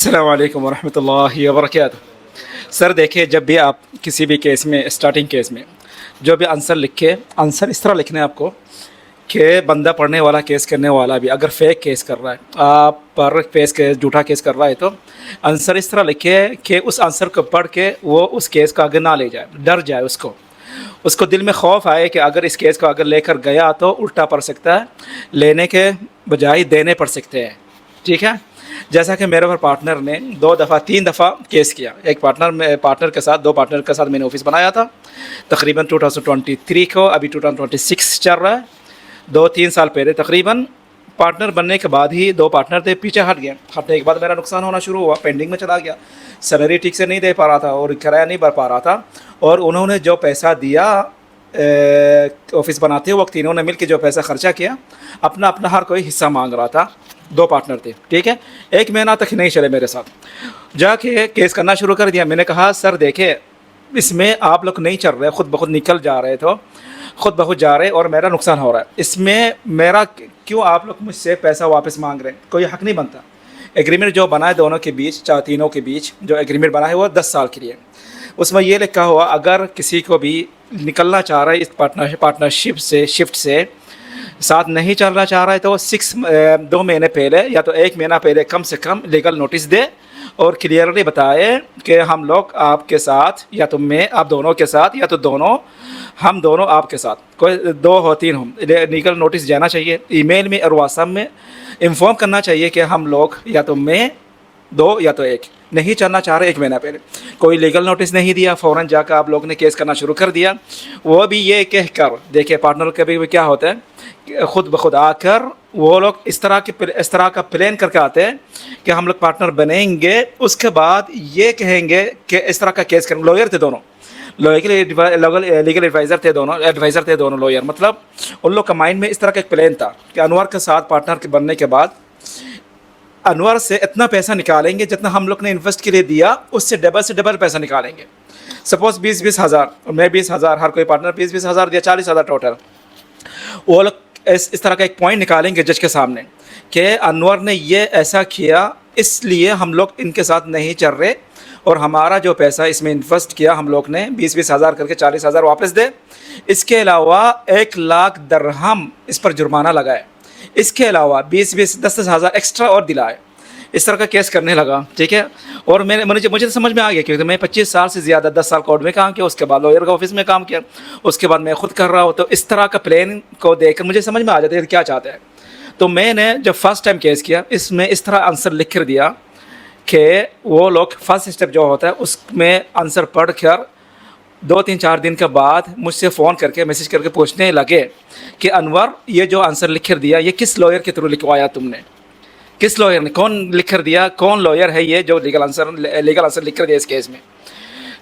السلام علیکم ورحمۃ اللہ وبرکاتہ۔ سر دیکھیں، جب بھی آپ کسی بھی کیس میں اسٹارٹنگ کیس میں جو بھی آنسر لکھے، آنسر اس طرح لکھنا ہے آپ کو کہ بندہ پڑھنے والا، کیس کرنے والا بھی اگر فیک کیس کر رہا ہے، آپ پر کیس جھوٹا کیس کر رہا ہے، تو آنسر اس طرح لکھے کہ اس آنسر کو پڑھ کے وہ اس کیس کا آگے نہ لے جائے، ڈر جائے، اس کو دل میں خوف آئے کہ اگر اس کیس کو اگر لے کر گیا تو الٹا پڑ سکتا ہے، لینے کے بجائے دینے پڑ سکتے ہیں۔ ٹھیک ہے؟ جیسا کہ میرے پارٹنر نے 2 دفعہ 3 دفعہ کیس کیا، ایک پارٹنر کے ساتھ، 2 پارٹنر کے ساتھ میں نے آفس بنایا تھا تقریباً 2023 کو، ابھی 2026 چل رہا ہے، 2-3 سال پہلے تقریباً پارٹنر بننے کے بعد ہی 2 پارٹنر تھے، پیچھے ہٹ گئے، ہٹنے کے بعد میرا نقصان ہونا شروع ہوا، پینڈنگ میں چلا گیا، سیلری ٹھیک سے نہیں دے پا رہا تھا اور کرایہ نہیں بھر پا رہا تھا، اور انہوں نے جو پیسہ دیا آفس بناتے وقت، انہوں نے مل کے جو پیسہ خرچہ کیا، اپنا ہر کوئی حصہ مانگ رہا تھا۔ 2 پارٹنر تھے، ٹھیک ہے، 1 مہینہ تک نہیں چلے میرے ساتھ، جا کے کیس کرنا شروع کر دیا۔ میں نے کہا سر دیکھیں، اس میں آپ لوگ نہیں چل رہے، خود بخود نکل جا رہے، تو خود بخود جا رہے اور میرا نقصان ہو رہا ہے، اس میں میرا کیوں آپ لوگ مجھ سے پیسہ واپس مانگ رہے ہیں؟ کوئی حق نہیں بنتا۔ ایگریمنٹ جو بنا ہے دونوں کے بیچ، تینوں کے بیچ جو ایگریمنٹ بنا ہے وہ 10 سال کے لیے، اس میں یہ لکھا ہوا اگر کسی کو بھی نکلنا چاہ رہا ہے اس پارٹنرشپ سے، شفٹ سے ساتھ نہیں چلنا چاہ رہا ہے، تو 2 مہینے پہلے یا تو 1 مہینہ پہلے کم سے کم لیگل نوٹس دے اور کلیئرلی بتائے کہ ہم لوگ آپ کے ساتھ، یا تو میں آپ دونوں کے ساتھ، یا تو ہم دونوں آپ کے ساتھ، کوئی 2 ہو 3 ہو، لیگل نوٹس جانا چاہیے، ای میل میں اور واٹس ایپ میں انفارم کرنا چاہیے کہ ہم لوگ یا تو میں 2 یا تو 1 نہیں چلنا چاہ رہے۔ 1 مہینہ پہلے کوئی لیگل نوٹس نہیں دیا، فوراً جا کر آپ لوگ نے کیس کرنا شروع کر دیا، وہ بھی یہ کہہ کر، دیکھیں پارٹنر کبھی بھی کیا ہوتا ہے، خود بخود آ کر وہ لوگ اس طرح کا پلان کر کے آتے ہیں کہ ہم لوگ پارٹنر بنیں گے، اس کے بعد یہ کہیں گے کہ اس طرح کا کیس کریں۔ لوئر تھے دونوں، لیگل ایڈوائزر تھے دونوں لوئر، مطلب ان لوگ کا مائنڈ میں اس طرح کا ایک پلان تھا کہ انور کے ساتھ پارٹنر بننے کے بعد انور سے اتنا پیسہ نکالیں گے جتنا ہم لوگ نے انویسٹ کے لیے دیا، اس سے ڈبل پیسہ نکالیں گے۔ سپوز 20 ہزار اور میں 20 ہزار، ہر کوئی پارٹنر 20 ہزار دیا، 40 ہزار ٹوٹل، وہ لوگ اس طرح کا ایک پوائنٹ نکالیں گے جج کے سامنے کہ انور نے یہ ایسا کیا، اس لیے ہم لوگ ان کے ساتھ نہیں چل رہے، اور ہمارا جو پیسہ اس میں انویسٹ کیا ہم لوگ نے 20 ہزار کر کے 40 ہزار واپس دے، اس کے علاوہ 1 لاکھ درہم اس پر جرمانہ لگائے، اس کے علاوہ 10 ہزار ایکسٹرا اور دلائے۔ اس طرح کا کیس کرنے لگا، ٹھیک ہے، اور مجھے سمجھ میں آ گیا کیونکہ میں 25 سال سے زیادہ 10 سال کورٹ میں کام کیا، اس کے بعد لوئر کا آفس میں کام کیا، اس کے بعد میں خود کر رہا ہوں، تو اس طرح کا پلان کو دیکھ کر مجھے سمجھ میں آ جاتا ہے کہ کیا چاہتے ہیں۔ تو میں نے جب فرسٹ ٹائم کیس کیا، اس میں اس طرح آنسر لکھ کر دیا کہ وہ لوگ فرسٹ اسٹیپ جو ہوتا ہے اس میں آنسر پڑھ کر 2-3-4 دن کے بعد مجھ سے فون کر کے میسج کر کے پوچھنے لگے کہ انور یہ جو آنسر لکھ کر دیا یہ کس لوئر کے تھرو لکھوایا تم نے، کس لوئر نے، کون لکھ کر دیا، کون لوئر ہے یہ جو لیگل آنسر لکھ کر دیا اس کیس میں؟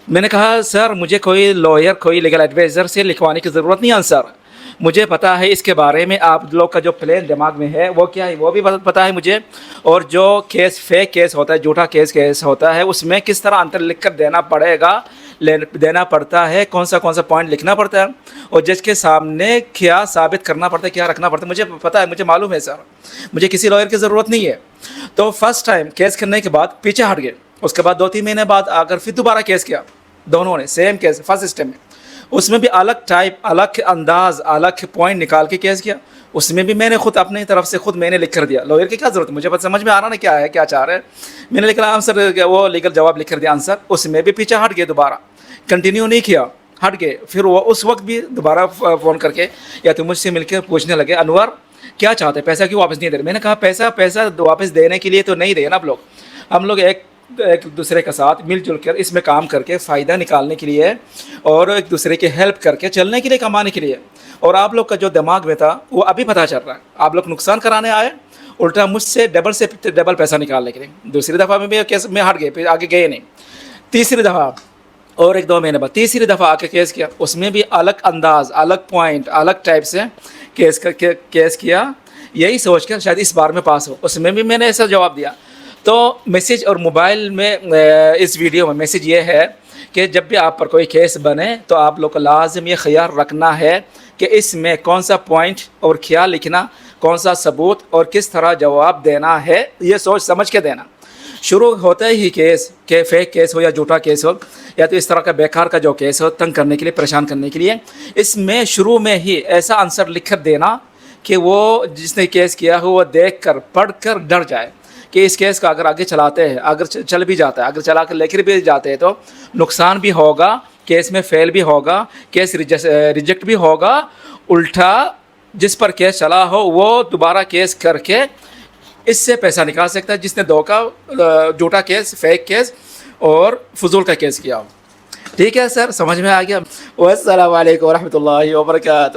میں نے کہا سر مجھے کوئی لوئر، کوئی لیگل ایڈوائزر سے لکھوانے کی ضرورت نہیں آنسر، مجھے پتہ ہے اس کے بارے میں، آپ لوگ کا جو پلان دماغ میں ہے وہ کیا ہے وہ بھی پتہ ہے مجھے، اور جو کیس فیک کیس ہوتا ہے، جھوٹا کیس ہوتا ہے، اس میں کس طرح آنسر لکھ کر دینا پڑے گا، دینا پڑتا ہے، کون سا پوائنٹ لکھنا پڑتا ہے، اور جج کے سامنے کیا ثابت کرنا پڑتا ہے، کیا رکھنا پڑتا ہے، مجھے پتہ ہے، مجھے معلوم ہے سر، مجھے کسی لوئر کی ضرورت نہیں ہے۔ تو فرسٹ ٹائم کیس کرنے کے بعد پیچھے ہٹ گئے، اس کے بعد 2-3 مہینے بعد آ کر پھر دوبارہ کیس کیا، دونوں نے سیم کیس فرسٹ اسٹیپ میں، اس میں بھی الگ ٹائپ، الگ انداز، الگ پوائنٹ نکال کے کیس کیا، اس میں بھی میں نے خود اپنی طرف سے میں نے لکھ کر دیا۔ لوئر کی کیا ضرورت ہے، مجھے بس سمجھ میں آ رہا نا کیا ہے، کیا چاہ رہے ہیں، میں نے لکھا آنسر، وہ لیگل جواب لکھ کر دیا آنسر، اس میں بھی پیچھے ہٹ گئے، دوبارہ کنٹینیو نہیں کیا، ہٹ گئے۔ پھر وہ اس وقت بھی دوبارہ فون کر کے یا تو مجھ سے مل کے پوچھنے لگے انور کیا چاہتے ہیں، پیسہ کیوں واپس نہیں دے رہے؟ میں نے کہا پیسہ واپس دینے کے لیے تو نہیں دے نا، ہم لوگ ایک دوسرے کے ساتھ مل جل کر اس میں کام کر کے فائدہ نکالنے کے لیے اور ایک دوسرے کی ہیلپ کر کے چلنے کے لیے، کمانے کے لیے، اور آپ لوگ کا جو دماغ میں تھا وہ ابھی پتہ چل رہا ہے، آپ لوگ نقصان کرانے آئے، الٹا مجھ سے ڈبل پیسہ نکالنے کے لیے۔ دوسری دفعہ میں بھی کیس میں ہٹ گئے، پھر آگے گئے نہیں۔ تیسری دفعہ اور 1-2 مہینے بعد تیسری دفعہ آ کے کیس کیا، اس میں بھی الگ انداز، الگ پوائنٹ، الگ ٹائپ سے کیس کیا، یہی سوچ کر شاید اس بار میں پاس ہو، اس میں بھی میں نے ایسا جواب دیا۔ تو میسیج اور موبائل میں اس ویڈیو میں میسیج یہ ہے کہ جب بھی آپ پر کوئی کیس بنے تو آپ لوگ کو لازم یہ خیال رکھنا ہے کہ اس میں کون سا پوائنٹ اور کیا لکھنا، کون سا ثبوت اور کس طرح جواب دینا ہے، یہ سوچ سمجھ کے دینا۔ شروع ہوتا ہی کیس کہ فیک کیس ہو یا جھوٹا کیس ہو یا تو اس طرح کا بیکار کا جو کیس ہو تنگ کرنے کے لیے پریشان کرنے کے لیے اس میں شروع میں ہی ایسا آنسر لکھ کر دینا کہ وہ جس نے کیس کیا ہو وہ دیکھ کر پڑھ کر ڈر جائے کہ اس کیس کا اگر آگے چلاتے ہیں اگر چل بھی جاتا ہے اگر چلا کر لے کر بھی جاتے ہیں تو نقصان بھی ہوگا کیس میں فیل بھی ہوگا کیس ریجیکٹ بھی ہوگا الٹا جس پر کیس چلا ہو وہ دوبارہ کیس کر کے اس سے پیسہ نکال سکتا ہے جس نے دھوکا جھوٹا کیس فیک کیس اور فضول کا کیس کیا ہو. ٹھیک ہے سر سمجھ میں آ گیا. والسلام علیکم ورحمۃ اللہ وبرکاتہ.